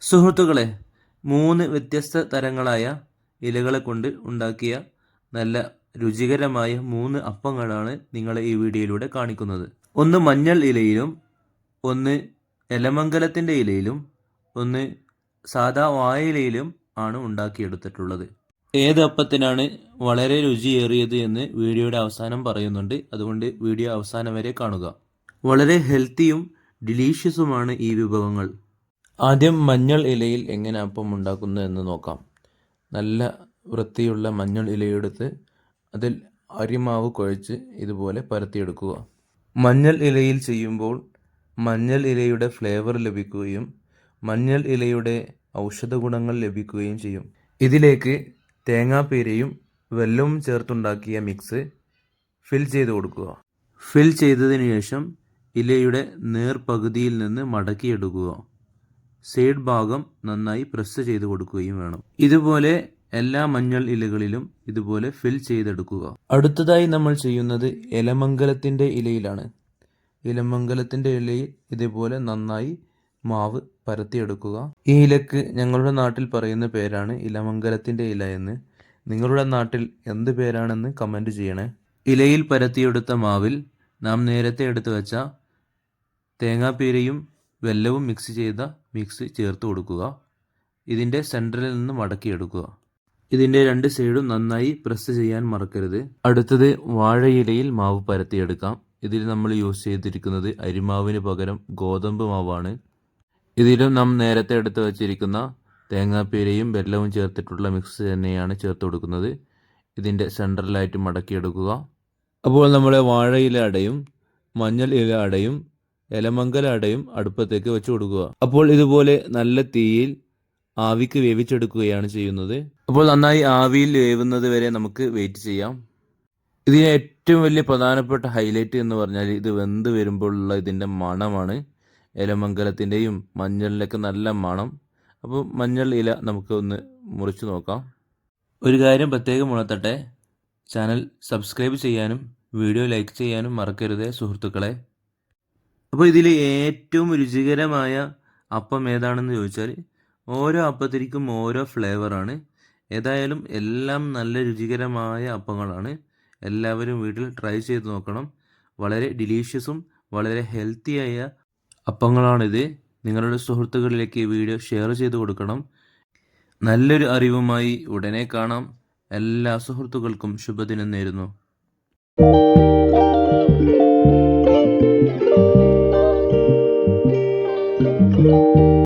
സുഹൃത്തുക്കളെ, 3 വ്യത്യസ്ത തരങ്ങളായ ഇലകളെ കൊണ്ട് ഉണ്ടാക്കിയ നല്ല രുചികരമായ 3 അപ്പങ്ങളാണ് നിങ്ങളെ ഈ വീഡിയോയിലൂടെ കാണിക്കുന്നത്. ഒന്ന് മഞ്ഞൾ ഇലയിലും, ഒന്ന് എലമംഗലത്തിൻ്റെ ഇലയിലും, ഒന്ന് സാദാ വാഴയിലയിലും ആണ് ഉണ്ടാക്കിയെടുത്തിട്ടുള്ളത്. ഏത് അപ്പത്തിനാണ് വളരെ രുചിയേറിയത് എന്ന് വീഡിയോയുടെ അവസാനം പറയുന്നുണ്ട്. അതുകൊണ്ട് വീഡിയോ അവസാനം വരെ കാണുക. വളരെ ഹെൽത്തിയും ഡിലീഷ്യസുമാണ് ഈ വിഭവങ്ങൾ. ആദ്യം മഞ്ഞൾ ഇലയിൽ എങ്ങനെ അപ്പം ഉണ്ടാക്കുന്നു എന്ന് നോക്കാം. നല്ല വൃത്തിയുള്ള മഞ്ഞൾ ഇലയെടുത്ത് അതിൽ അരിമാവ് കുഴച്ച് ഇതുപോലെ പരത്തിയെടുക്കുക. മഞ്ഞൾ ഇലയിൽ ചെയ്യുമ്പോൾ മഞ്ഞൾ ഇലയുടെ ഫ്ലേവർ ലഭിക്കുകയും മഞ്ഞൾ ഇലയുടെ ഔഷധ ഗുണങ്ങൾ ലഭിക്കുകയും ചെയ്യും. ഇതിലേക്ക് തേങ്ങാപ്പീരയും വെല്ലവും ചേർത്തുണ്ടാക്കിയ മിക്സ് ഫിൽ ചെയ്ത് കൊടുക്കുക. ഫിൽ ചെയ്തതിനു ശേഷം ഇലയുടെ നേർപകുതിയിൽ നിന്ന് മടക്കിയെടുക്കുക. സൈഡ് ഭാഗം നന്നായി പ്രസ് ചെയ്ത് കൊടുക്കുകയും വേണം. ഇതുപോലെ എല്ലാ മഞ്ഞൾ ഇലകളിലും ഇതുപോലെ ഫിൽ ചെയ്തെടുക്കുക. അടുത്തതായി നമ്മൾ ചെയ്യുന്നത് എലമംഗലത്തിൻ്റെ ഇലയിലാണ്. എലമംഗലത്തിൻ്റെ ഇലയിൽ ഇതുപോലെ നന്നായി മാവ് പരത്തിയെടുക്കുക. ഈ ഇലക്ക് ഞങ്ങളുടെ നാട്ടിൽ പറയുന്ന പേരാണ് ഇലമംഗലത്തിൻ്റെ ഇല എന്ന്. നിങ്ങളുടെ നാട്ടിൽ എന്ത് പേരാണെന്ന് കമൻറ്റ് ചെയ്യണേ. ഇലയിൽ പരത്തിയെടുത്ത മാവിൽ നാം നേരത്തെ എടുത്തു വെച്ച തേങ്ങാപ്പീരയും വെല്ലവും മിക്സ് ചെയ്ത മിക്സ് ചേർത്ത് കൊടുക്കുക. ഇതിൻ്റെ സെൻറ്ററിൽ നിന്ന് മടക്കിയെടുക്കുക. ഇതിൻ്റെ 2 സൈഡും നന്നായി പ്രസ് ചെയ്യാൻ മറക്കരുത്. അടുത്തത് വാഴയിലയിൽ മാവ് പരത്തിയെടുക്കാം. ഇതിൽ നമ്മൾ യൂസ് ചെയ്തിരിക്കുന്നത് അരിമാവിന് പകരം ഗോതമ്പ് മാവാണ്. ഇതിലും നാം നേരത്തെ എടുത്ത് വച്ചിരിക്കുന്ന തേങ്ങാപ്പീരയും വെല്ലവും ചേർത്തിട്ടുള്ള മിക്സ് തന്നെയാണ് ചേർത്ത് കൊടുക്കുന്നത്. ഇതിൻ്റെ സെൻറ്ററിലായിട്ട് മടക്കിയെടുക്കുക. അപ്പോൾ നമ്മുടെ വാഴയില അടയും മഞ്ഞൾ ഇല അടയും എലമംഗല അടയും അടുപ്പത്തേക്ക് വെച്ച് കൊടുക്കുക. അപ്പോൾ ഇതുപോലെ നല്ല തീയിൽ ആവിക്ക് വേവിച്ചെടുക്കുകയാണ് ചെയ്യുന്നത്. അപ്പോൾ നന്നായി ആവിയിൽ വേവുന്നത് വരെ നമുക്ക് വെയിറ്റ് ചെയ്യാം. ഇതിന് ഏറ്റവും വലിയ പ്രധാനപ്പെട്ട ഹൈലൈറ്റ് എന്ന് പറഞ്ഞാൽ ഇത് വെന്ത് വരുമ്പോഴുള്ള ഇതിൻ്റെ മണമാണ്. എലമംഗലത്തിൻ്റെയും മഞ്ഞളിലൊക്കെ നല്ല മണം. അപ്പോൾ മഞ്ഞൾ ഇല നമുക്ക് ഒന്ന് മുറിച്ച് നോക്കാം. ഒരു കാര്യം പ്രത്യേകം ഉണർത്തട്ടെ, ചാനൽ സബ്സ്ക്രൈബ് ചെയ്യാനും വീഡിയോ ലൈക്ക് ചെയ്യാനും മറക്കരുതേ സുഹൃത്തുക്കളെ. അപ്പോൾ ഇതിൽ ഏറ്റവും രുചികരമായ അപ്പം ഏതാണെന്ന് ചോദിച്ചാൽ ഓരോ അപ്പത്തിനും ഓരോ ഫ്ലേവറാണ്. ഏതായാലും എല്ലാം നല്ല രുചികരമായ അപ്പങ്ങളാണ്. എല്ലാവരും വീട്ടിൽ ട്രൈ ചെയ്ത് നോക്കണം. വളരെ ഡിലീഷ്യസും വളരെ ഹെൽത്തിയായ അപ്പങ്ങളാണിത്. നിങ്ങളുടെ സുഹൃത്തുക്കളിലേക്ക് ഈ വീഡിയോ ഷെയർ ചെയ്ത് കൊടുക്കണം. നല്ലൊരു അറിവുമായി ഉടനെ കാണാം. എല്ലാ സുഹൃത്തുക്കൾക്കും ശുഭദിനം നേരുന്നു.